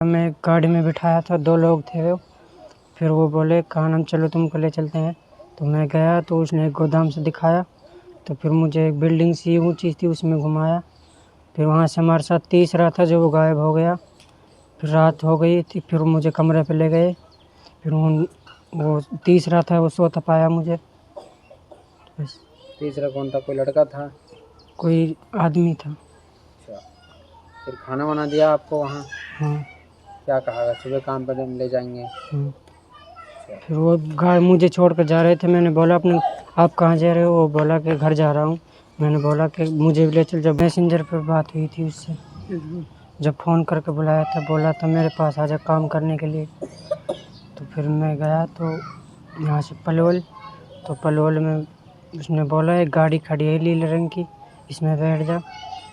मैं गाड़ी में बिठाया था, 2 लोग थे वो। फिर वो बोले कानम चलो तुमको ले चलते हैं। तो मैं गया तो उसने एक गोदाम से दिखाया। तो फिर मुझे एक बिल्डिंग सी ऊँची थी उसमें घुमाया। फिर वहाँ से हमारे साथ तीसरा था जो वो गायब हो गया। फिर रात हो गई थी, फिर मुझे कमरे पे ले गए। फिर वो तीसरा था वो सोता पाया मुझे। बस। तीसरा कौन था? कोई लड़का था? कोई आदमी था। अच्छा, फिर खाना वाना दिया आपको वहाँ? हाँ। क्या कहा? सुबह काम पर ले जाएंगे? अच्छा। फिर वो मुझे छोड़ कर जा रहे थे। मैंने बोला अपने आप कहाँ जा रहे हो? वो बोला कि घर जा रहा हूँ। मैंने बोला कि मुझे भी ले चल। जब मैसेंजर पर बात हुई थी उससे, जब फ़ोन करके बुलाया था, बोला था मेरे पास आजा काम करने के लिए। तो फिर मैं गया तो यहाँ से पलवल। तो पलवल में उसने बोला एक गाड़ी खड़ी है नीले रंग की, इसमें बैठ जा।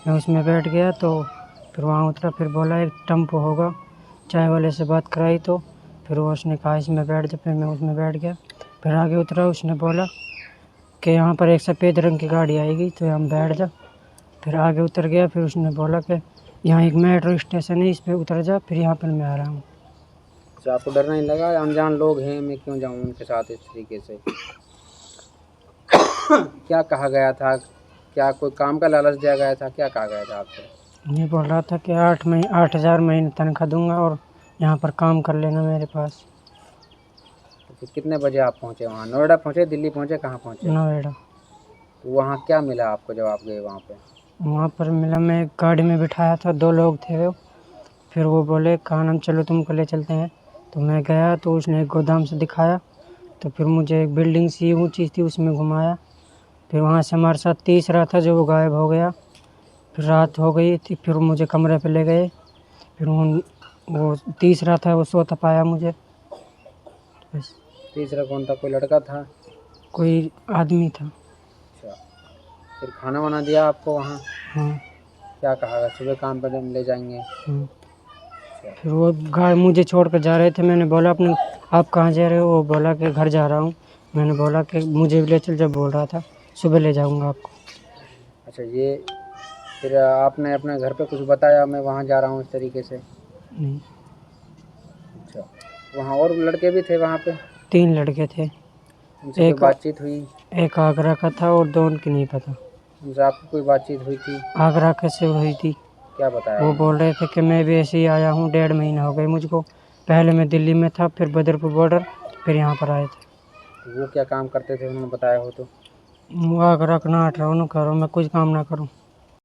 मैं उसमें बैठ गया। तो फिर वहाँ उतरा। फिर बोला एक टेम्पो होगा, चाय वाले से बात कराई। तो फिर वो उसने कहा इसमें बैठ जा। फिर मैं उसमें बैठ गया। फिर आगे उतरा, उसने बोला कि यहाँ पर एक सफ़ेद रंग की गाड़ी आएगी तो हम बैठ जा। फिर आगे उतर गया। फिर उसने बोला कि यहाँ एक मेट्रो स्टेशन है, इस पर उतर जा। फिर यहाँ पर मैं आ रहा हूँ। अच्छा, आपको डर नहीं लगा? अनजान लोग हैं, मैं क्यों जाऊँ उनके साथ इस तरीके से? क्या कहा गया था? क्या कोई काम का लालच दिया गया था? क्या कहा गया था आपसे? ये बोल रहा था कि 8,000 महीने तनख्वाह दूंगा और यहाँ पर काम कर लेना मेरे पास। तो फिर कितने बजे आप पहुँचे वहाँ? नोएडा पहुँचे, दिल्ली पहुँचे, कहाँ पहुँचे? नोएडा। तो वहाँ क्या मिला आपको जब आप गए वहाँ पे? वहाँ पर मिला, मैं एक गाड़ी में बिठाया था, 2 लोग थे वो। फिर वो बोले कानम चलो तुमको ले चलते हैं। तो मैं गया तो उसने एक गोदाम से दिखाया। तो फिर मुझे एक बिल्डिंग सी ऊँची थी उसमें घुमाया। फिर वहाँ से हमारे साथ तीसरा था जो वो गायब हो गया। फिर रात हो गई थी, फिर मुझे कमरे पे ले गए। फिर वो तीसरा था वो सोता पाया मुझे। बस। तीसरा कौन था? कोई लड़का था? कोई आदमी था। अच्छा, फिर खाना वाना दिया आपको वहाँ? हाँ। क्या कहा? सुबह काम पर ले जाएंगे? अच्छा। फिर वो मुझे छोड़ कर जा रहे थे। मैंने बोला अपने आप कहाँ जा रहे हो? वो बोला कि घर जा रहा हूँ। मैंने बोला कि मुझे भी ले चल। जब बोल रहा था सुबह ले जाऊँगा आपको। अच्छा, ये फिर आपने अपने घर पे कुछ बताया मैं वहाँ जा रहा हूँ इस तरीके से? नहीं। अच्छा, वहाँ और लड़के भी थे वहाँ पे? 3 लड़के थे। उनसे कोई एक बातचीत हुई? एक आगरा का था और 2 उनकी नहीं पता। उनसे आपकी कोई बातचीत हुई थी? आगरा कैसे हुई थी? क्या बताया वो उन्होंने? बोल रहे थे कि मैं भी ऐसे ही आया हूँ, 1.5 महीना हो गए मुझको। पहले मैं दिल्ली में था, फिर बदरपुर बॉर्डर, फिर यहाँ पर आए थे। तो वो क्या काम करते थे उन्होंने बताया हो तो? वो आगरा का नाट रहा हूँ, करो मैं कुछ काम ना करूँ।